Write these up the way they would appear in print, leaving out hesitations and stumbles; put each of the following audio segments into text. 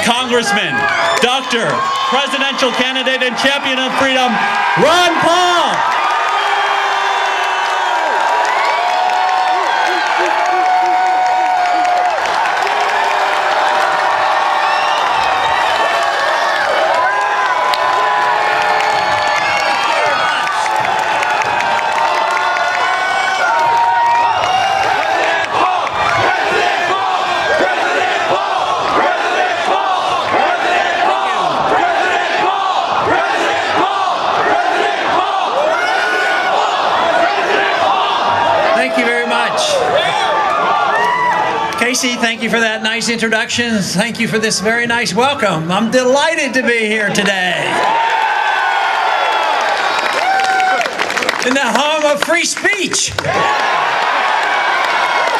Congressman, Dr., Presidential Candidate and Champion of Freedom, Ron Paul. Casey, thank you for that nice introduction. Thank you for this very nice welcome. I'm delighted to be here today. In the home of free speech.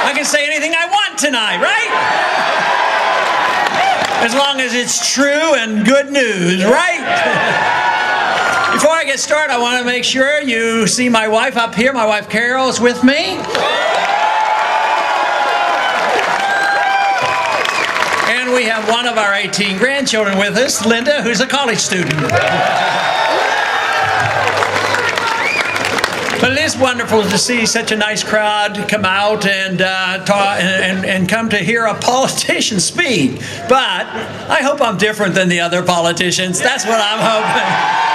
I can say anything I want tonight, right? As long as it's true and good news, right? Before I get started, I want to make sure you see my wife up here. My wife Carol is with me. And we have one of our 18 grandchildren with us, Linda, who's a college student. But it is wonderful to see such a nice crowd come out and come to hear a politician speak. But I hope I'm different than the other politicians. That's what I'm hoping.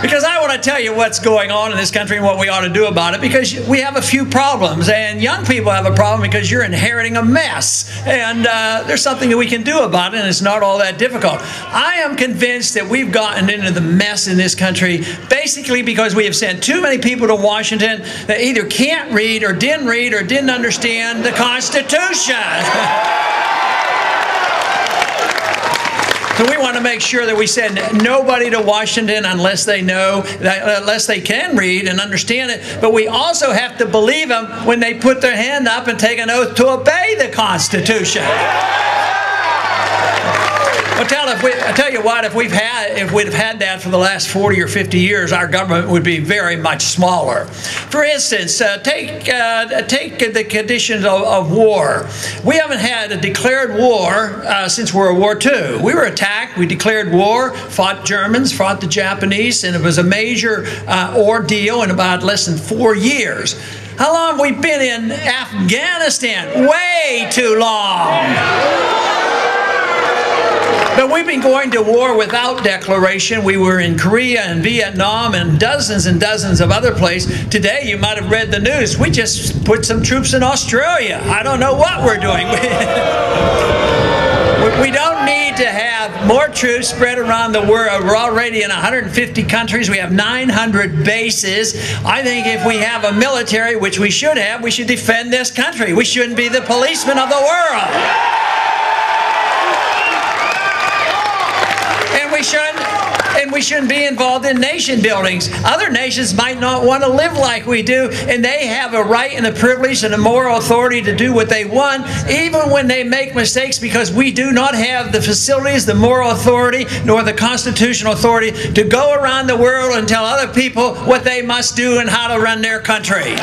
Because I want to tell you what's going on in this country and what we ought to do about it, because we have a few problems, and young people have a problem because you're inheriting a mess, and there's something that we can do about it, and it's not all that difficult. I am convinced that we've gotten into the mess in this country basically because we have sent too many people to Washington that either can't read or didn't understand the Constitution. So we want to make sure that we send nobody to Washington unless they know, unless they can read and understand it. But we also have to believe them when they put their hand up and take an oath to obey the Constitution. I tell you what, if we'd have had that for the last 40 or 50 years, our government would be very much smaller. For instance, take the conditions of war. We haven't had a declared war since World War II. We were attacked, we declared war, fought Germans, fought the Japanese, and it was a major ordeal in about less than 4 years. How long have we been in Afghanistan? Way too long. But we've been going to war without declaration. We were in Korea and Vietnam and dozens of other places. Today, you might have read the news. We just put some troops in Australia. I don't know what we're doing. We don't need to have more troops spread around the world. We're already in 150 countries. We have 900 bases. I think if we have a military, which we should have, we should defend this country. We shouldn't be the policemen of the world. And we shouldn't be involved in nation buildings. Other nations might not want to live like we do, and they have a right and a privilege and a moral authority to do what they want, even when they make mistakes, because we do not have the facilities, the moral authority, nor the constitutional authority to go around the world and tell other people what they must do and how to run their country.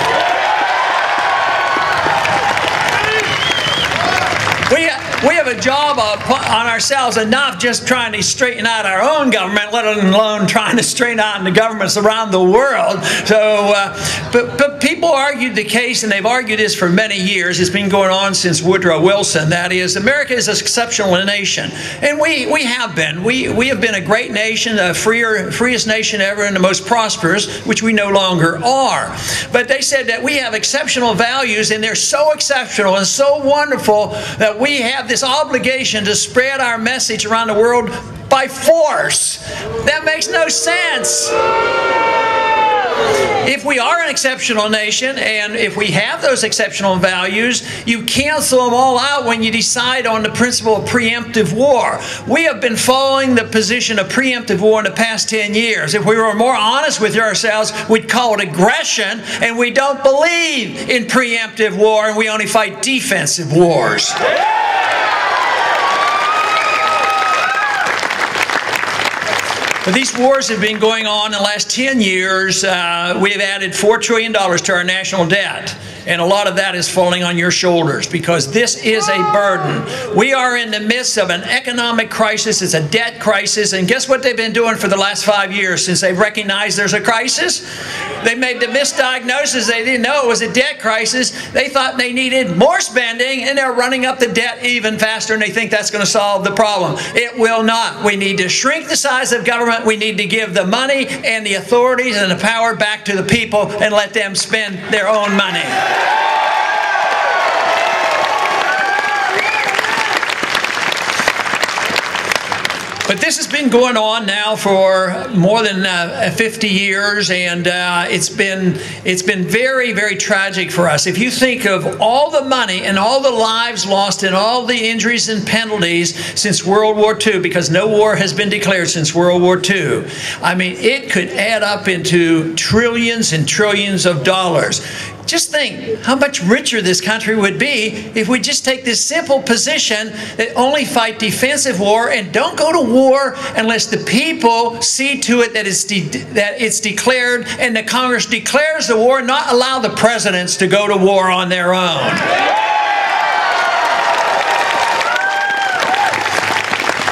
We have a job on ourselves enough just trying to straighten out our own government, let alone trying to straighten out the governments around the world. So, but people argued the case, and they've argued this for many years. It's been going on since Woodrow Wilson. That is, America is an exceptional nation, and we have been. We have been a great nation, the freest nation ever, and the most prosperous, which we no longer are. But they said that we have exceptional values, and they're so exceptional and so wonderful that we have this obligation to spread our message around the world by force. That makes no sense. If we are an exceptional nation, and if we have those exceptional values, you cancel them all out when you decide on the principle of preemptive war. We have been following the position of preemptive war in the past 10 years. If we were more honest with ourselves, we'd call it aggression, and we don't believe in preemptive war, and we only fight defensive wars. But these wars have been going on in the last 10 years. We have added $4 trillion to our national debt. And a lot of that is falling on your shoulders because this is a burden. We are in the midst of an economic crisis. It's a debt crisis. And guess what they've been doing for the last 5 years since they've recognized there's a crisis? They made the misdiagnosis. They didn't know it was a debt crisis. They thought they needed more spending, and they're running up the debt even faster, and they think that's going to solve the problem. It will not. We need to shrink the size of government. We need to give the money and the authorities and the power back to the people and let them spend their own money. But this has been going on now for more than 50 years, and it's been very, very tragic for us. If you think of all the money and all the lives lost and all the injuries and penalties since World War II, because no war has been declared since World War II, I mean, it could add up into trillions and trillions of dollars. Just think how much richer this country would be if we just take this simple position that only fight defensive war and don't go to war unless the people see to it that it's declared and the Congress declares the war, not allow the presidents to go to war on their own.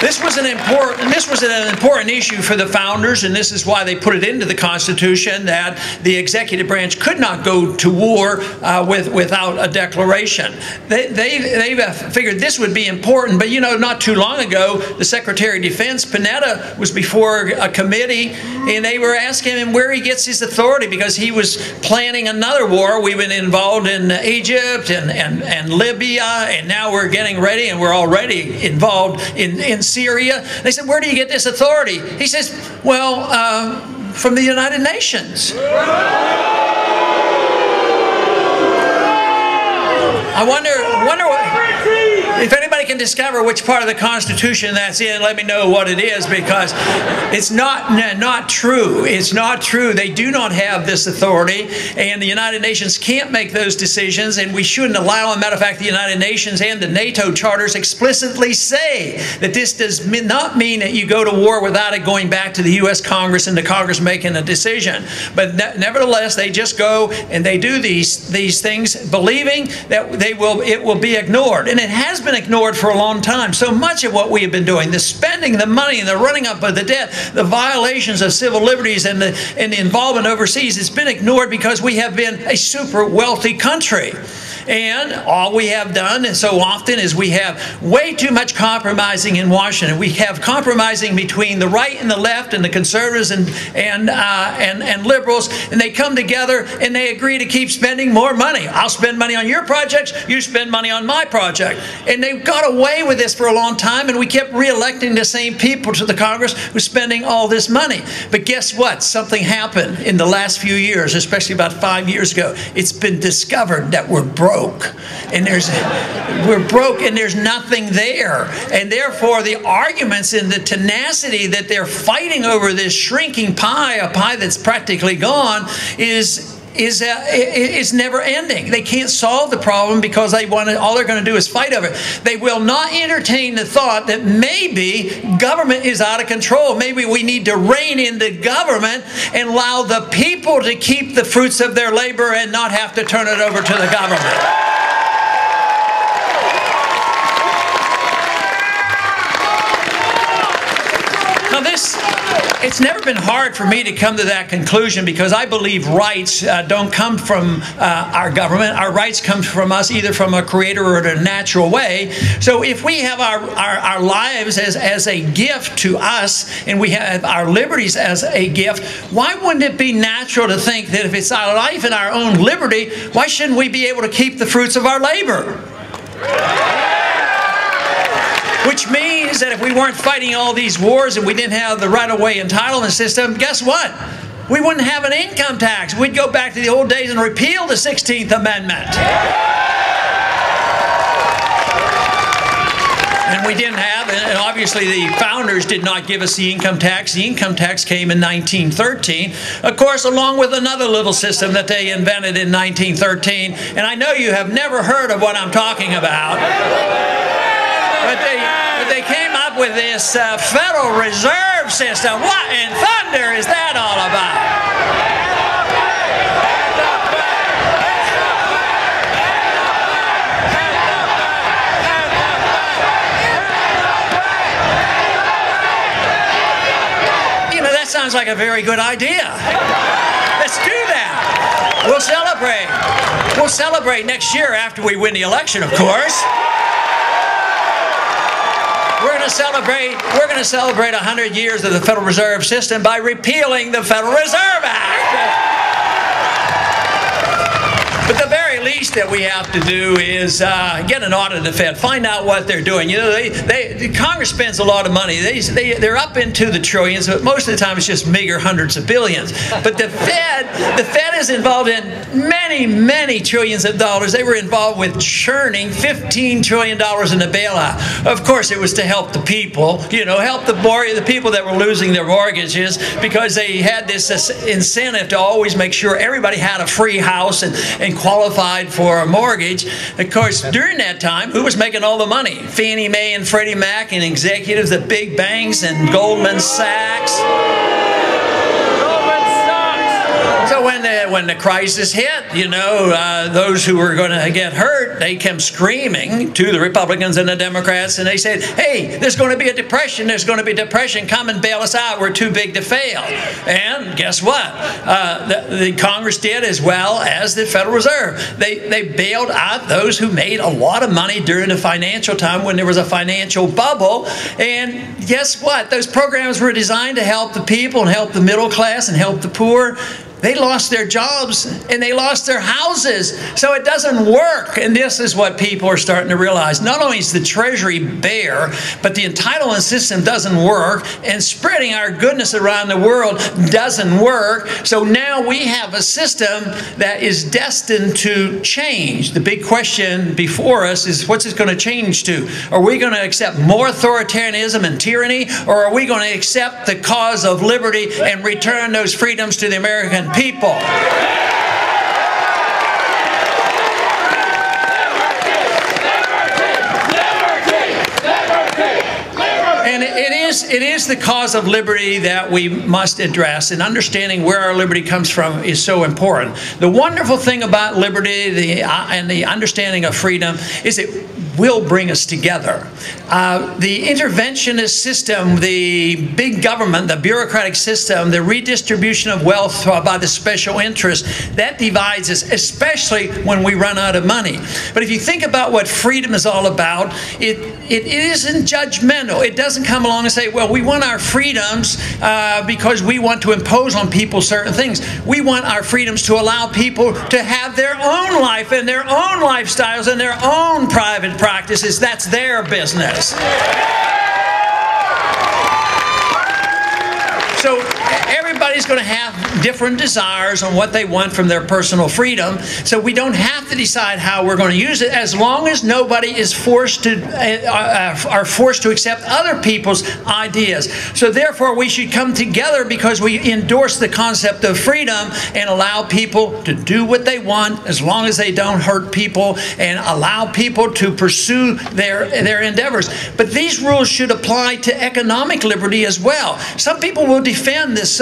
This was an important issue for the founders, and this is why they put it into the Constitution that the executive branch could not go to war without a declaration. They figured this would be important, but you know, not too long ago, the Secretary of Defense, Panetta, was before a committee, and they were asking him where he gets his authority because he was planning another war. We've been involved in Egypt and Libya, and now we're getting ready, and we're already involved in Syria. They said, where do you get this authority? He says, well, from the United Nations. I wonder if anybody can discover which part of the Constitution that's in, let me know what it is, because it's not true. It's not true. They do not have this authority, and the United Nations can't make those decisions, and we shouldn't allow them. Matter of fact, the United Nations and the NATO charters explicitly say that this does not mean that you go to war without it going back to the U.S. Congress and the Congress making a decision. But nevertheless, they just go and they do these things believing that it will be ignored. And it has been ignored for a long time. So much of what we have been doing, the spending, the money, and the running up of the debt, the violations of civil liberties, and the involvement overseas, it's been ignored because we have been a super wealthy country. And all we have done, and so often, is we have way too much compromising in Washington. We have compromising between the right and the left, and the conservatives and liberals, and they come together and they agree to keep spending more money. I'll spend money on your projects, you spend money on my project. And they've got away with this for a long time, and we kept re-electing the same people to the Congress who's spending all this money. But guess what? Something happened in the last few years, especially about 5 years ago. It's been discovered that we're broke. And we're broke and there's nothing there. And therefore the arguments and the tenacity that they're fighting over this shrinking pie, a pie that's practically gone, is never ending. They can't solve the problem because all they're going to do is fight over it. They will not entertain the thought that maybe government is out of control. Maybe we need to rein in the government and allow the people to keep the fruits of their labor and not have to turn it over to the government. It's never been hard for me to come to that conclusion because I believe rights don't come from our government. Our rights come from us, either from a creator or in a natural way. So if we have our lives as a gift to us, and we have our liberties as a gift, why wouldn't it be natural to think that if it's our life and our own liberty, why shouldn't we be able to keep the fruits of our labor? Which means that if we weren't fighting all these wars and we didn't have the right-of-way entitlement system, guess what? We wouldn't have an income tax. We'd go back to the old days and repeal the 16th Amendment. And we didn't have, and obviously the founders did not give us the income tax. The income tax came in 1913, of course, along with another little system that they invented in 1913. And I know you have never heard of what I'm talking about. But they came up with this Federal Reserve System. What in thunder is that all about? sounds like a very good idea. Let's do that. We'll celebrate. We'll celebrate next year after we win the election, of course. We're going to celebrate 100 years of the Federal Reserve System by repealing the Federal Reserve Act. But the very least that we have to do is get an audit of the Fed, find out what they're doing. You know, the Congress spends a lot of money. They're up into the trillions, but most of the time it's just meager hundreds of billions. But the Fed is involved in many, many trillions of dollars. They were involved with churning $15 trillion in the bailout. Of course, it was to help the people, you know, help the people that were losing their mortgages, because they had this incentive to always make sure everybody had a free house and qualified for a mortgage. Of course, during that time, who was making all the money? Fannie Mae and Freddie Mac and executives at big banks and Goldman Sachs. So when the crisis hit, you know, those who were going to get hurt, they came screaming to the Republicans and the Democrats, and they said, hey, there's going to be a depression, there's going to be a depression, come and bail us out, we're too big to fail. And guess what? The Congress did, as well as the Federal Reserve. They bailed out those who made a lot of money during the financial time when there was a financial bubble. And guess what? Those programs were designed to help the people and help the middle class and help the poor. They lost their jobs and they lost their houses. So it doesn't work. And this is what people are starting to realize. Not only is the Treasury bare, but the entitlement system doesn't work, and spreading our goodness around the world doesn't work. So now we have a system that is destined to change. The big question before us is, what's it going to change to? Are we going to accept more authoritarianism and tyranny, or are we going to accept the cause of liberty and return those freedoms to the American people? And it is the cause of liberty that we must address, and understanding where our liberty comes from is so important. The wonderful thing about liberty and the understanding of freedom is it will bring us together. The interventionist system, the big government, the bureaucratic system, the redistribution of wealth by the special interests, that divides us, especially when we run out of money. But if you think about what freedom is all about, it isn't judgmental. It doesn't come along and say, well, we want our freedoms because we want to impose on people certain things. We want our freedoms to allow people to have their own life and their own lifestyles and their own private practices. That's their business. So everybody's going to have different desires on what they want from their personal freedom. So we don't have to decide how we're going to use it, as long as nobody is forced to accept other people's ideas. So therefore, we should come together because we endorse the concept of freedom and allow people to do what they want, as long as they don't hurt people, and allow people to pursue their endeavors. But these rules should apply to economic liberty as well. Some people will defend this,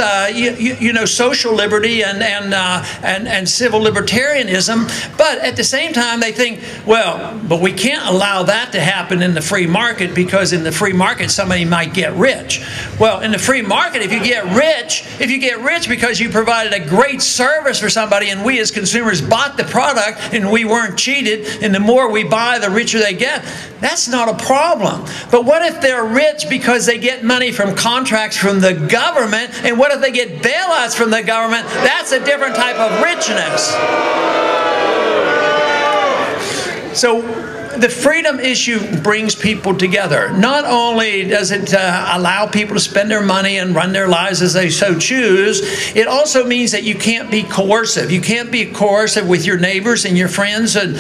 social liberty and civil libertarianism, but at the same time they think, well, but we can't allow that to happen in the free market, because in the free market somebody might get rich. Well, in the free market, if you get rich because you provided a great service for somebody and we as consumers bought the product and we weren't cheated, and the more we buy, the richer they get, that's not a problem. But what if they're rich because they get money from contracts from the government, and what if they get bailouts from the government? That's a different type of richness. So the freedom issue brings people together. Not only does it allow people to spend their money and run their lives as they so choose, it also means that you can't be coercive. You can't be coercive with your neighbors and your friends, and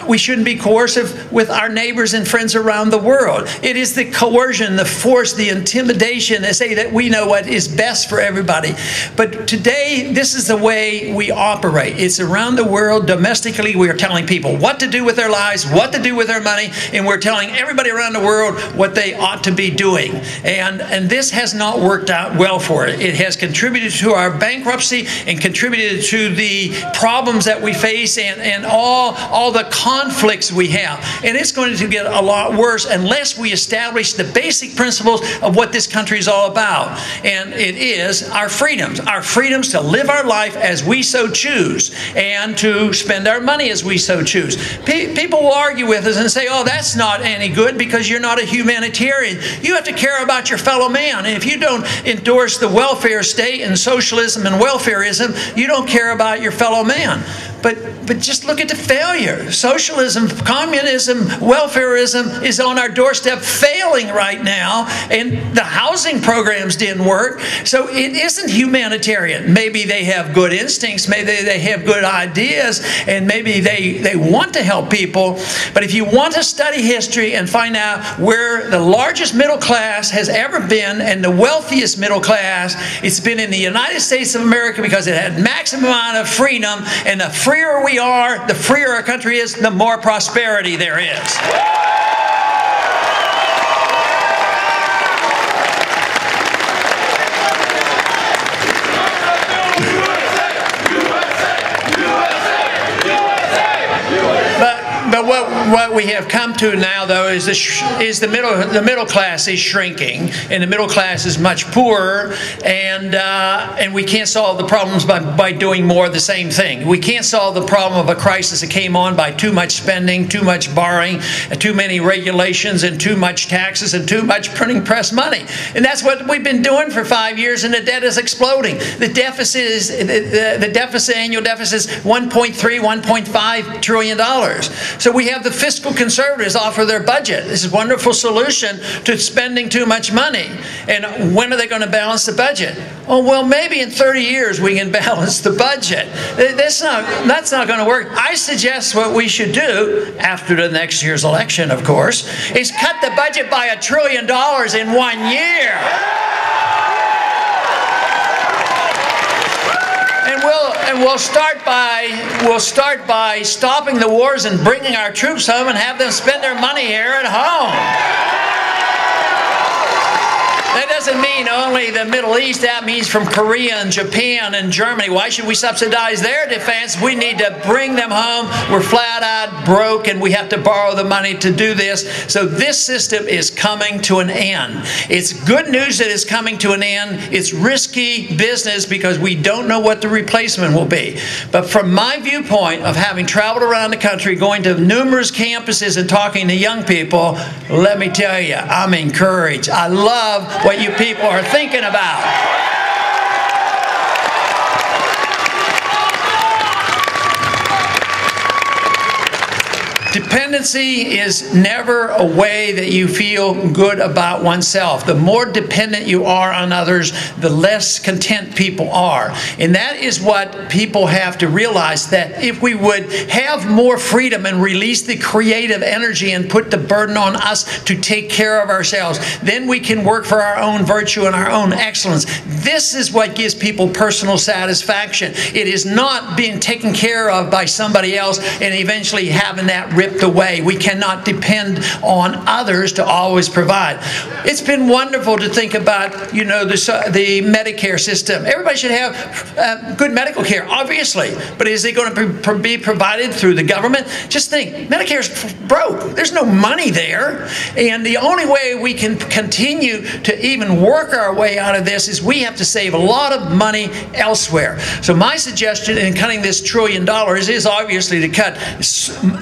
we shouldn't be coercive with our neighbors and friends around the world. It is the coercion, the force, the intimidation that say that we know what is best for everybody. But today, this is the way we operate. It's around the world. Domestically, we are telling people what to do with their their lives, what to do with their money, and we're telling everybody around the world what they ought to be doing. And this has not worked out well for it. It has contributed to our bankruptcy and contributed to the problems that we face and all the conflicts we have. And it's going to get a lot worse unless we establish the basic principles of what this country is all about. And it is our freedoms to live our life as we so choose and to spend our money as we so choose. People will argue with us and say, oh, that's not any good because you're not a humanitarian. You have to care about your fellow man. And if you don't endorse the welfare state and socialism and welfareism, you don't care about your fellow man. But just look at the failure. Socialism, communism, welfareism is on our doorstep failing right now, and the housing programs didn't work. So it isn't humanitarian. Maybe they have good instincts, maybe they have good ideas, and maybe they want to help people. But if you want to study history and find out where the largest middle class has ever been and the wealthiest middle class, it's been in the United States of America because it had maximum amount of freedom, and the freer we are, the freer our country is, the more prosperity there is. But what we have come to now, though, is the middle class is shrinking, and the middle class is much poorer, and we can't solve the problems by doing more of the same thing. We can't solve the problem of a crisis that came on by too much spending, too much borrowing, too many regulations, and too much taxes, and too much printing press money. And that's what we've been doing for 5 years, and the debt is exploding. The deficit is annual deficit is $1.3, $1.5 trillion. So we have the fiscal conservatives offer their budget. This is a wonderful solution to spending too much money. And when are they going to balance the budget? Oh, well, maybe in 30 years we can balance the budget. That's not going to work. I suggest what we should do after the next year's election, of course, is cut the budget by $1 trillion in 1 year. And we'll start by stopping the wars and bringing our troops home and have them spend their money here at home. That doesn't mean only the Middle East. That means from Korea and Japan and Germany. Why should we subsidize their defense? We need to bring them home. We're flat out broke, and we have to borrow the money to do this. So this system is coming to an end. It's good news that it's coming to an end. It's risky business because we don't know what the replacement will be. But from my viewpoint of having traveled around the country, going to numerous campuses and talking to young people, let me tell you, I'm encouraged. I love what you people are thinking about. Dependency is never a way that you feel good about oneself. The more dependent you are on others, the less content people are. And that is what people have to realize, that if we would have more freedom and release the creative energy and put the burden on us to take care of ourselves, then we can work for our own virtue and our own excellence. This is what gives people personal satisfaction. It is not being taken care of by somebody else and eventually having that ripped away. We cannot depend on others to always provide. It's been wonderful to think about, you know, the Medicare system. Everybody should have good medical care, obviously, but is it going to be provided through the government? Just think, Medicare's broke. There's no money there, and the only way we can continue to even work our way out of this is we have to save a lot of money elsewhere. So my suggestion in cutting this $1 trillion is obviously to cut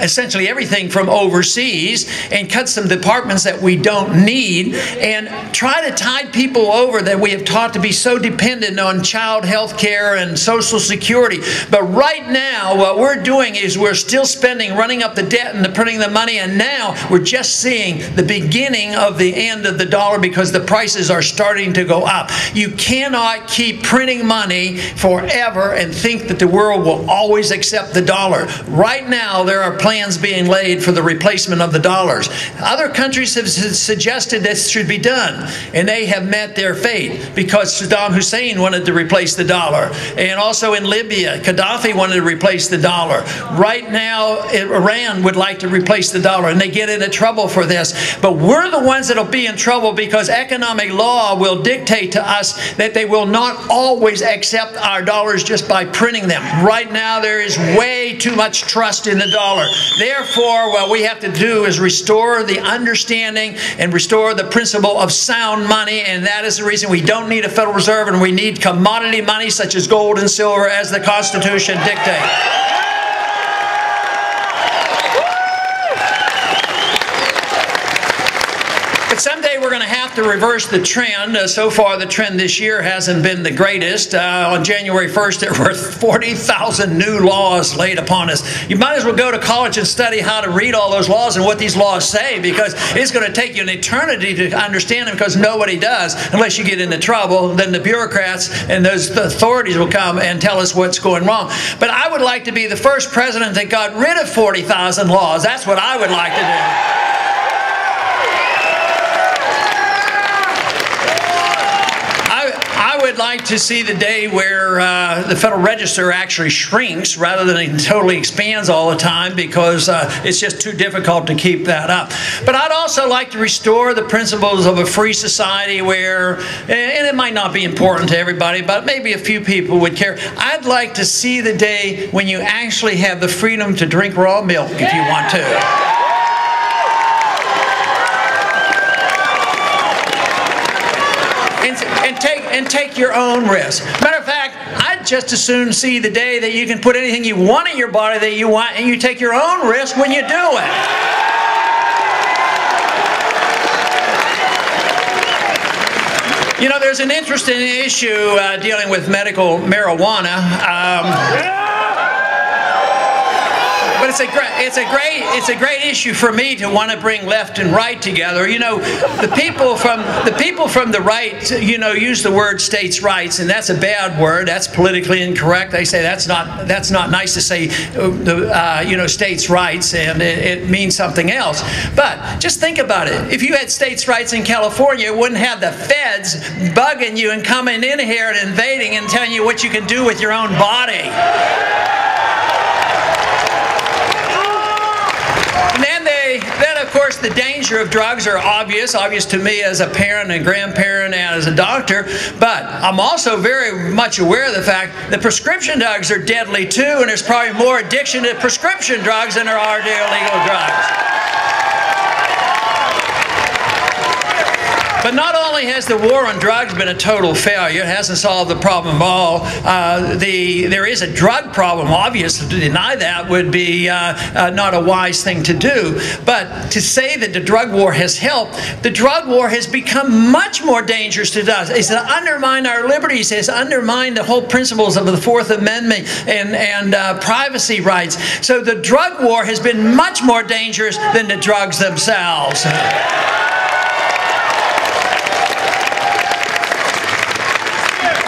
essentially everything from overseas and cut some departments that we don't need and try to tide people over that we have taught to be so dependent on child health care and Social Security. But right now what we're doing is we're still spending, running up the debt and printing the money, and now we're just seeing the beginning of the end of the dollar because the prices are starting to go up. You cannot keep printing money forever and think that the world will always accept the dollar. Right now there are plans being being laid for the replacement of the dollars. Other countries have suggested this should be done, and they have met their fate, because Saddam Hussein wanted to replace the dollar. And also in Libya, Gaddafi wanted to replace the dollar. Right now, Iran would like to replace the dollar, and they get into trouble for this. But we're the ones that will be in trouble, because economic law will dictate to us that they will not always accept our dollars just by printing them. Right now, there is way too much trust in the dollar. Therefore, what we have to do is restore the understanding and restore the principle of sound money, and that is the reason we don't need a Federal Reserve, and we need commodity money such as gold and silver, as the Constitution dictates. But someday we're going to have to reverse the trend. So far, the trend this year hasn't been the greatest. On January 1st, there were 40,000 new laws laid upon us. You might as well go to college and study how to read all those laws and what these laws say, because it's going to take you an eternity to understand them, because nobody does unless you get into trouble. Then the bureaucrats and those authorities will come and tell us what's going wrong. But I would like to be the first president that got rid of 40,000 laws. That's what I would like to do. I would like to see the day where the Federal Register actually shrinks rather than it totally expands all the time, because it's just too difficult to keep that up. But I'd also like to restore the principles of a free society where, and it might not be important to everybody, but maybe a few people would care. I'd like to see the day when you actually have the freedom to drink raw milk if you want to. And take your own risk. Matter of fact, I'd just as soon see the day that you can put anything you want in your body that you want, and you take your own risk when you do it. You know, there's an interesting issue dealing with medical marijuana. But it's a great issue for me to want to bring left and right together. You know, the people from the right, you know, use the word states' rights, and that's a bad word. That's politically incorrect. They say that's not nice to say, you know, states' rights, and it means something else. But just think about it. If you had states' rights in California, it wouldn't have the feds bugging you and coming in here and invading and telling you what you can do with your own body. And then of course the danger of drugs are obvious to me as a parent and grandparent and as a doctor, but I'm also very much aware of the fact that prescription drugs are deadly too, and there's probably more addiction to prescription drugs than there are to illegal drugs. But not only has the war on drugs been a total failure, it hasn't solved the problem at all. There is a drug problem. Obviously, to deny that would be not a wise thing to do. But to say that the drug war has helped, the drug war has become much more dangerous to us. It's undermined our liberties. It's undermined the whole principles of the Fourth Amendment and privacy rights. So the drug war has been much more dangerous than the drugs themselves.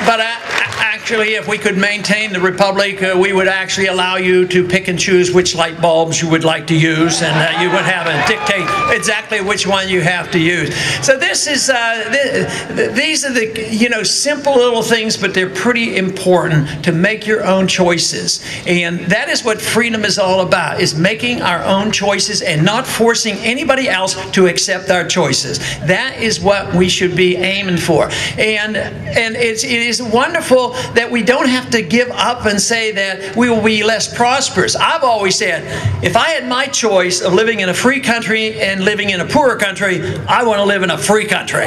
But actually, if we could maintain the Republic, we would actually allow you to pick and choose which light bulbs you would like to use, and you would have a dictate exactly which one you have to use. So this is these are the, you know, simple little things, but they're pretty important to make your own choices. And that is what freedom is all about, is making our own choices and not forcing anybody else to accept our choices. That is what we should be aiming for. And it is wonderful that we don't have to give up and say that we will be less prosperous. I've always said, if I had my choice of living in a free country and living in a poorer country, I want to live in a free country.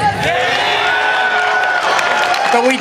But we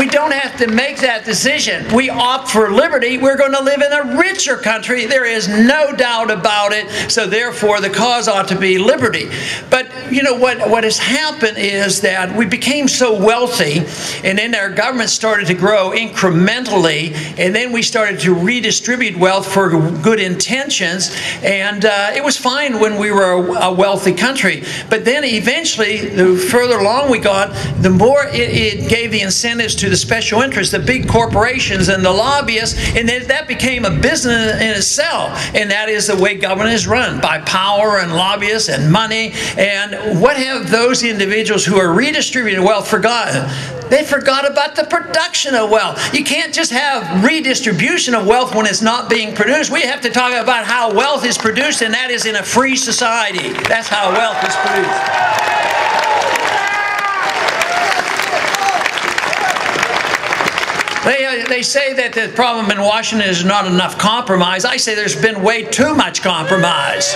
don't have to make that decision. We opt for liberty. We're going to live in a richer country. There is no doubt about it. So therefore, the cause ought to be liberty. But you know what has happened is that we became so wealthy, and then our government started to grow incrementally, and then we started to redistribute wealth for good intentions, and it was fine when we were a wealthy country. But then eventually, the further along we got, the more it gave the incentives to the special interests, the big corporations and the lobbyists, and that became a business in itself. And that is the way government is run, by power and lobbyists and money. And what have those individuals who are redistributing wealth forgotten? They forgot about the production of wealth. You can't just have redistribution of wealth when it's not being produced. We have to talk about how wealth is produced, and that is in a free society. That's how wealth is produced. They say that the problem in Washington is not enough compromise. I say there's been way too much compromise.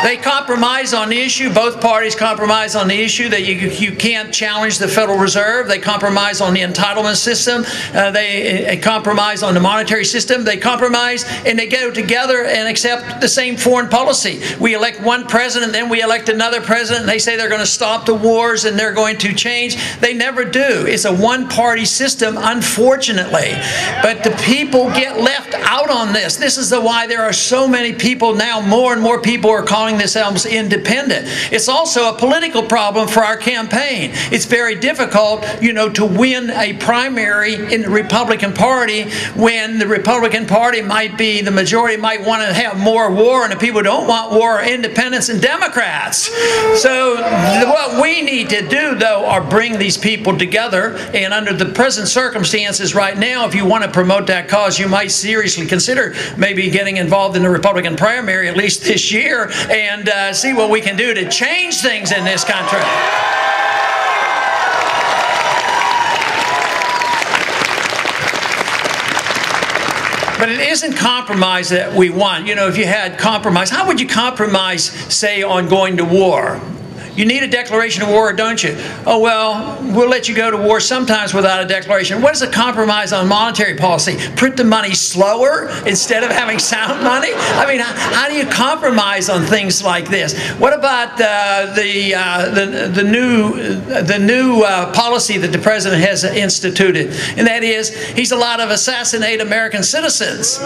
They compromise on the issue. Both parties compromise on the issue that you can't challenge the Federal Reserve. They compromise on the entitlement system. They compromise on the monetary system. They compromise and they go together and accept the same foreign policy. We elect one president, then we elect another president, and they say they're going to stop the wars and they're going to change. They never do. It's a one-party system, unfortunately. But the people get left out on this. This is why there are so many people now, more and more people are calling themselves independent. It's also a political problem for our campaign. It's very difficult, you know, to win a primary in the Republican Party when the Republican Party might be, the majority might want to have more war, and the people who don't want war are independents and Democrats. So what we need to do, though, are bring these people together, and under the present circumstances right now, if you want to promote that cause, you might seriously consider maybe getting involved in the Republican primary at least this year and see what we can do to change things in this country. But it isn't compromise that we want. You know, if you had compromise, how would you compromise, say, on going to war? You need a declaration of war, don't you? Oh, well, we'll let you go to war sometimes without a declaration. What is a compromise on monetary policy? Print the money slower instead of having sound money? I mean, how do you compromise on things like this? What about the new policy that the president has instituted? And that is, he's allowed to assassinate American citizens.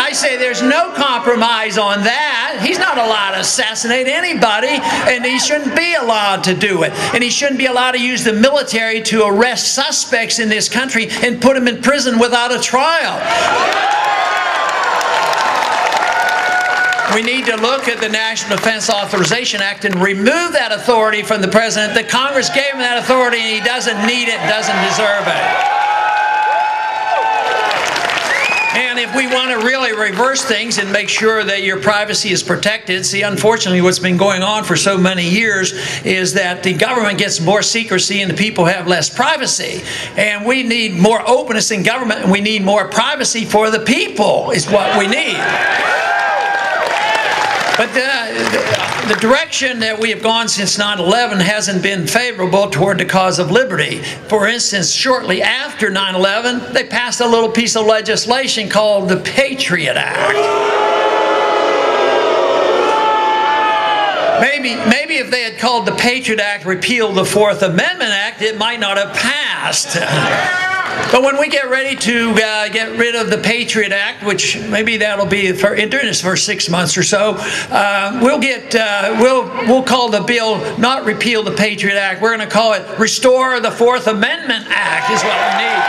I say there's no compromise on that. He's not allowed to assassinate anybody, and he shouldn't be allowed to do it. And he shouldn't be allowed to use the military to arrest suspects in this country and put them in prison without a trial. We need to look at the National Defense Authorization Act and remove that authority from the president. The Congress gave him that authority, and he doesn't need it, doesn't deserve it. And if we want to really reverse things and make sure that your privacy is protected, see, unfortunately what's been going on for so many years is that the government gets more secrecy and the people have less privacy. And we need more openness in government, and we need more privacy for the people is what we need. But the direction that we have gone since 9/11 hasn't been favorable toward the cause of liberty. For instance, shortly after 9/11, they passed a little piece of legislation called the Patriot Act. Maybe if they had called the Patriot Act repeal the Fourth Amendment Act, it might not have passed. But when we get ready to get rid of the Patriot Act, which maybe that'll be for 6 months or so, we'll call the bill not repeal the Patriot Act. We're going to call it Restore the Fourth Amendment Act is what we need.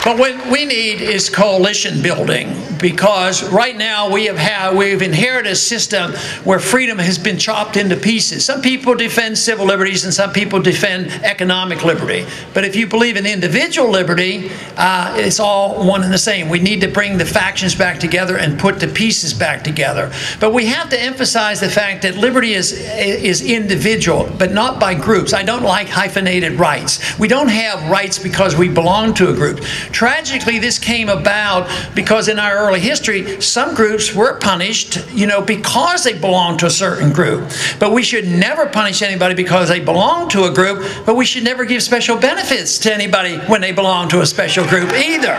But what we need is coalition building, because right now we've inherited a system where freedom has been chopped into pieces. Some people defend civil liberties and some people defend economic liberty. But if you believe in individual liberty, it's all one and the same. We need to bring the factions back together and put the pieces back together. But we have to emphasize the fact that liberty is individual, but not by groups. I don't like hyphenated rights. We don't have rights because we belong to a group. Tragically, this came about because in our early history, some groups were punished, you know, because they belonged to a certain group. But we should never punish anybody because they belong to a group, but we should never give special benefits to anybody when they belong to a special group either.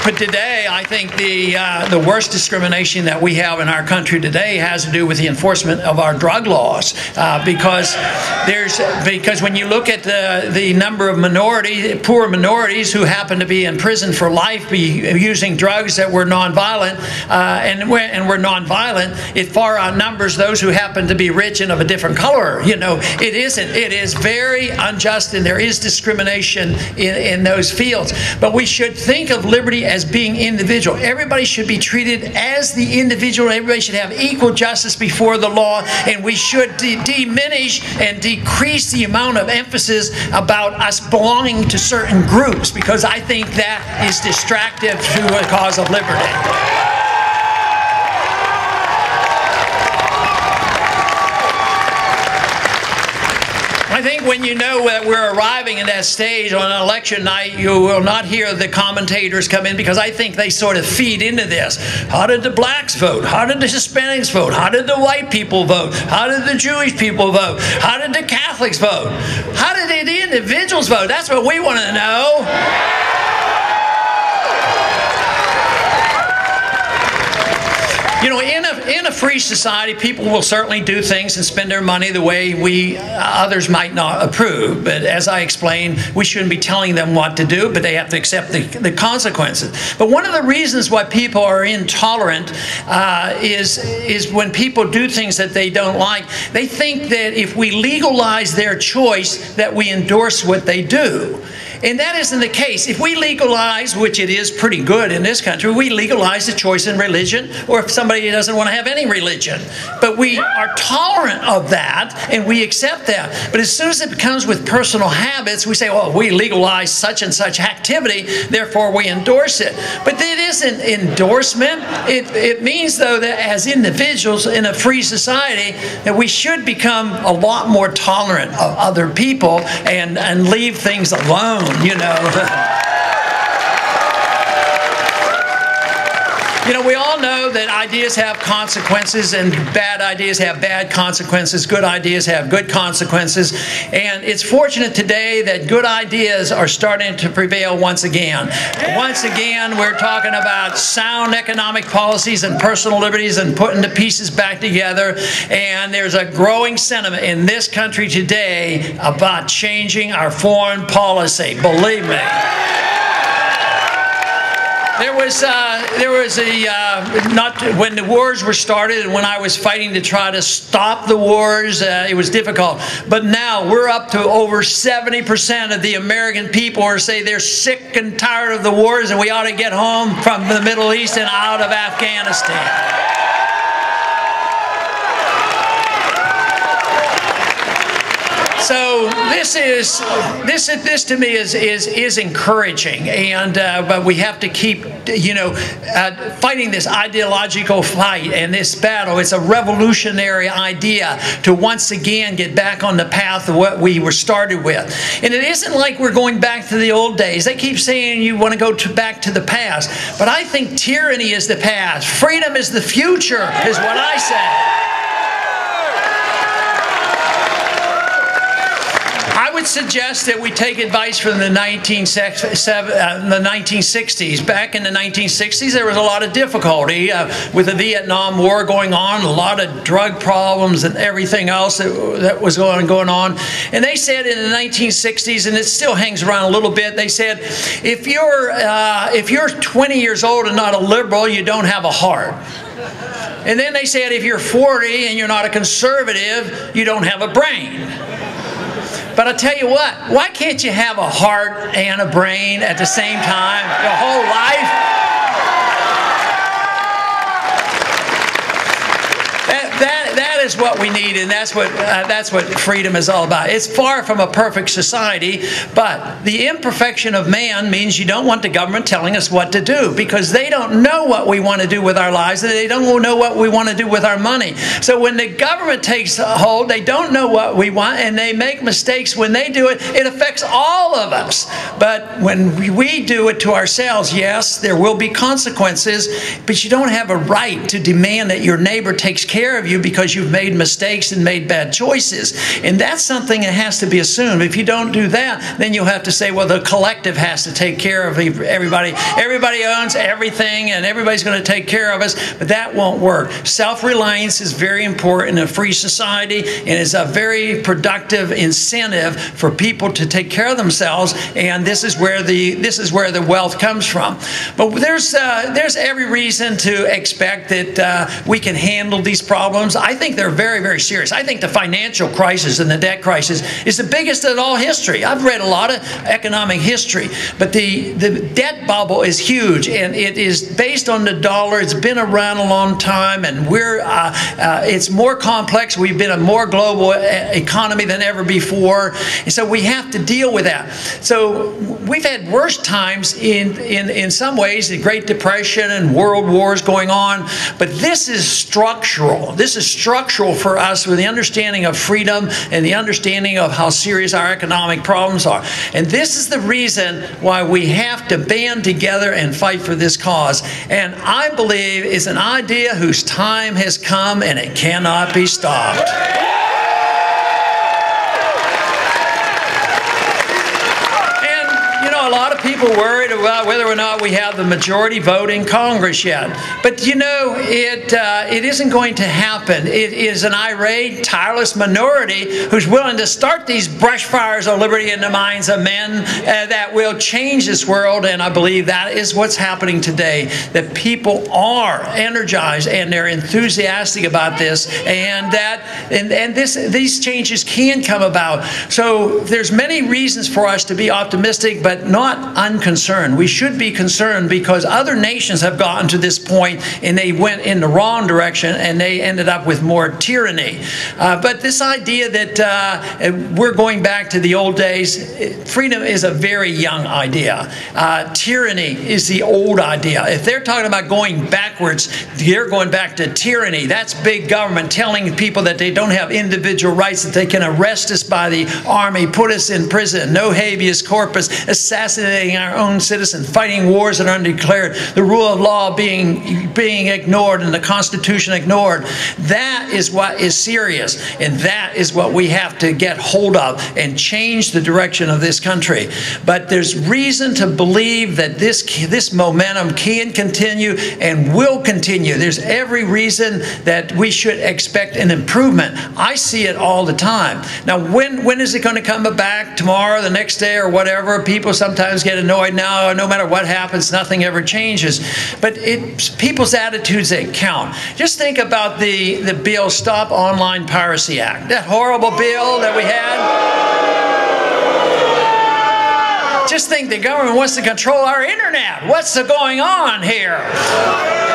But today, I think the worst discrimination that we have in our country today has to do with the enforcement of our drug laws, because when you look at the number of poor minorities who happen to be in prison for life, using drugs that were nonviolent, and were nonviolent, it far outnumbers those who happen to be rich and of a different color. You know, it isn't. It is very unjust, and there is discrimination in those fields. But we should think of liberty as being individual. Everybody should be treated as the individual. Everybody should have equal justice before the law, and we should diminish and decrease the amount of emphasis about us belonging to certain groups, because I think that is distractive to the cause of liberty. I think when you know that we're arriving at that stage on an election night, you will not hear the commentators come in, because I think they sort of feed into this. How did the blacks vote? How did the Hispanics vote? How did the white people vote? How did the Jewish people vote? How did the Catholics vote? How did the individuals vote? That's what we want to know. You know, in a free society, people will certainly do things and spend their money the way others might not approve. But as I explained, we shouldn't be telling them what to do, but they have to accept the consequences. But one of the reasons why people are intolerant is when people do things that they don't like. They think that if we legalize their choice, that we endorse what they do. And that isn't the case. If we legalize, which it is pretty good in this country, we legalize the choice in religion, or if somebody doesn't want to have any religion. But we are tolerant of that, and we accept that. But as soon as it becomes with personal habits, we say, well, we legalize such and such activity, therefore we endorse it. But it isn't endorsement. It means, though, that as individuals in a free society, that we should become a lot more tolerant of other people and leave things alone. You know, we all know that ideas have consequences, and bad ideas have bad consequences. Good ideas have good consequences. And it's fortunate today that good ideas are starting to prevail once again. Once again, we're talking about sound economic policies and personal liberties and putting the pieces back together. And there's a growing sentiment in this country today about changing our foreign policy. Believe me. When the wars were started and when I was fighting to try to stop the wars, it was difficult. But now we're up to over 70% of the American people who say they're sick and tired of the wars and we ought to get home from the Middle East and out of Afghanistan. So this to me is encouraging, and but we have to keep fighting this ideological fight and this battle. It's a revolutionary idea to once again get back on the path of what we were started with. And it isn't like we're going back to the old days. They keep saying you want to go back to the past, but I think tyranny is the past. Freedom is the future, is what I say. I would suggest that we take advice from the 1960s. Back in the 1960s, there was a lot of difficulty with the Vietnam War going on, a lot of drug problems and everything else that was going on. And they said in the 1960s, and it still hangs around a little bit, they said, if you're 20 years old and not a liberal, you don't have a heart. And then they said, if you're 40 and you're not a conservative, you don't have a brain. But I'll tell you what, why can't you have a heart and a brain at the same time your whole life? That is what we need, and that's what freedom is all about. It's far from a perfect society, but the imperfection of man means you don't want the government telling us what to do, because they don't know what we want to do with our lives, and they don't know what we want to do with our money. So when the government takes hold, they don't know what we want, and they make mistakes. When they do it, it affects all of us. But when we do it to ourselves, yes, there will be consequences, but you don't have a right to demand that your neighbor takes care of you because you've have made mistakes and made bad choices. And that's something that has to be assumed. If you don't do that, then you'll have to say, well, the collective has to take care of everybody. Everybody owns everything, and everybody's going to take care of us, but that won't work. Self-reliance is very important in a free society, and is a very productive incentive for people to take care of themselves, and this is where the wealth comes from. But there's every reason to expect that we can handle these problems. I think they're very, very serious. I think the financial crisis and the debt crisis is the biggest in all history. I've read a lot of economic history, but the debt bubble is huge, and it is based on the dollar. It's been around a long time, and it's more complex. We've been a more global economy than ever before, and so we have to deal with that. So we've had worse times in some ways, the Great Depression and world wars going on, but this is structural. This is structural for us with the understanding of freedom and the understanding of how serious our economic problems are. And this is the reason why we have to band together and fight for this cause. And I believe it's an idea whose time has come, and it cannot be stopped. A lot of people worried about whether or not we have the majority vote in Congress yet. But you know, it isn't going to happen. It is an irate, tireless minority who's willing to start these brush fires of liberty in the minds of men that will change this world. And I believe that is what's happening today, that people are energized and they're enthusiastic about this, and these changes can come about. So there's many reasons for us to be optimistic, but not unconcerned. We should be concerned because other nations have gotten to this point and they went in the wrong direction and they ended up with more tyranny. But this idea that we're going back to the old days, freedom is a very young idea. Tyranny is the old idea. If they're talking about going backwards, they're going back to tyranny. That's big government telling people that they don't have individual rights, that they can arrest us by the army, put us in prison, no habeas corpus, assassinating our own citizens, fighting wars that are undeclared, the rule of law being ignored and the Constitution ignored. That is what is serious, and that is what we have to get hold of and change the direction of this country. But there's reason to believe that this momentum can continue and will continue. There's every reason that we should expect an improvement. I see it all the time. Now, when is it going to come back? Tomorrow, the next day, or whatever? People sometimes get annoyed now. No matter what happens, nothing ever changes. But it's people's attitudes that count. Just think about the bill, Stop Online Piracy Act. That horrible bill that we had. Just think the government wants to control our internet. What's going on here?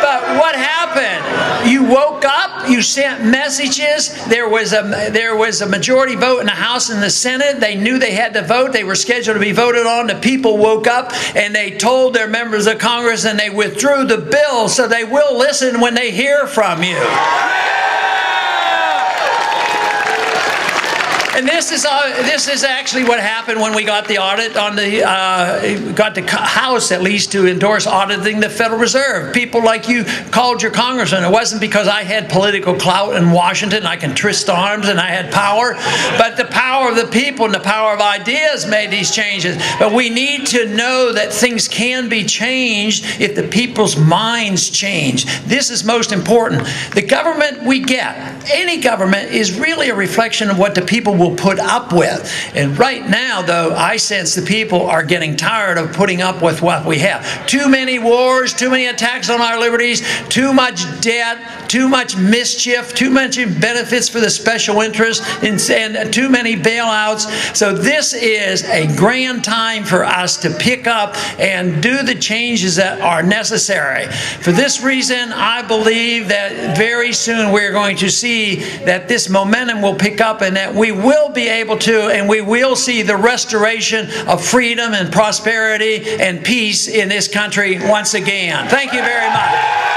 But what happened? You woke up, you sent messages, there was a majority vote in the House and the Senate. They knew they had to vote. They were scheduled to be voted on. The people woke up and they told their members of Congress, and they withdrew the bill, so they will listen when they hear from you. And this is actually what happened when we got the audit on got the House at least to endorse auditing the Federal Reserve. People like you called your congressman. It wasn't because I had political clout in Washington. I can twist arms and I had power, but the power of the people and the power of ideas made these changes. But we need to know that things can be changed if the people's minds change. This is most important. The government we get, any government, is really a reflection of what the people will put up with. And right now, though, I sense the people are getting tired of putting up with what we have. Too many wars, too many attacks on our liberties, too much debt, too much mischief, too much benefits for the special interests, and too many bailouts. So this is a grand time for us to pick up and do the changes that are necessary. For this reason, I believe that very soon we're going to see that this momentum will pick up, and that we will be able to, and we will see the restoration of freedom and prosperity and peace in this country once again. Thank you very much.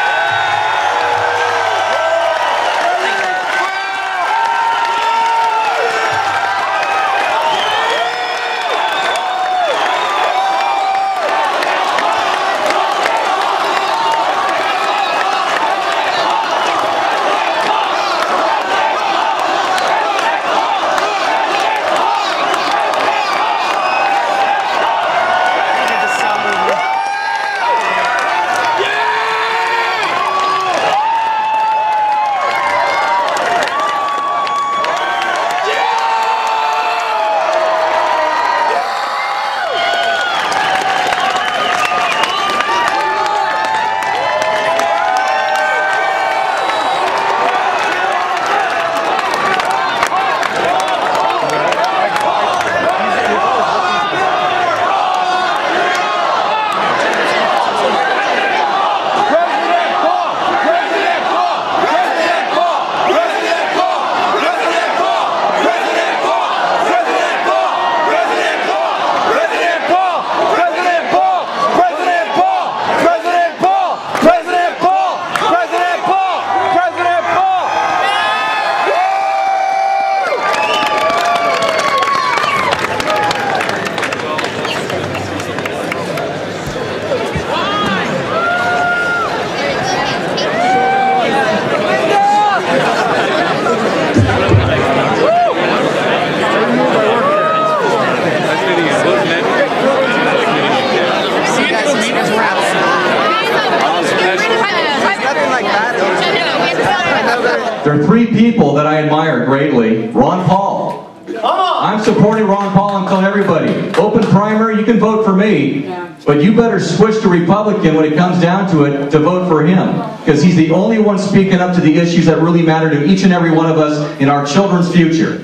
that I admire greatly, Ron Paul. I'm supporting Ron Paul. I'm telling everybody, open primary, you can vote for me, but you better switch to Republican when it comes down to it to vote for him, because he's the only one speaking up to the issues that really matter to each and every one of us in our children's future.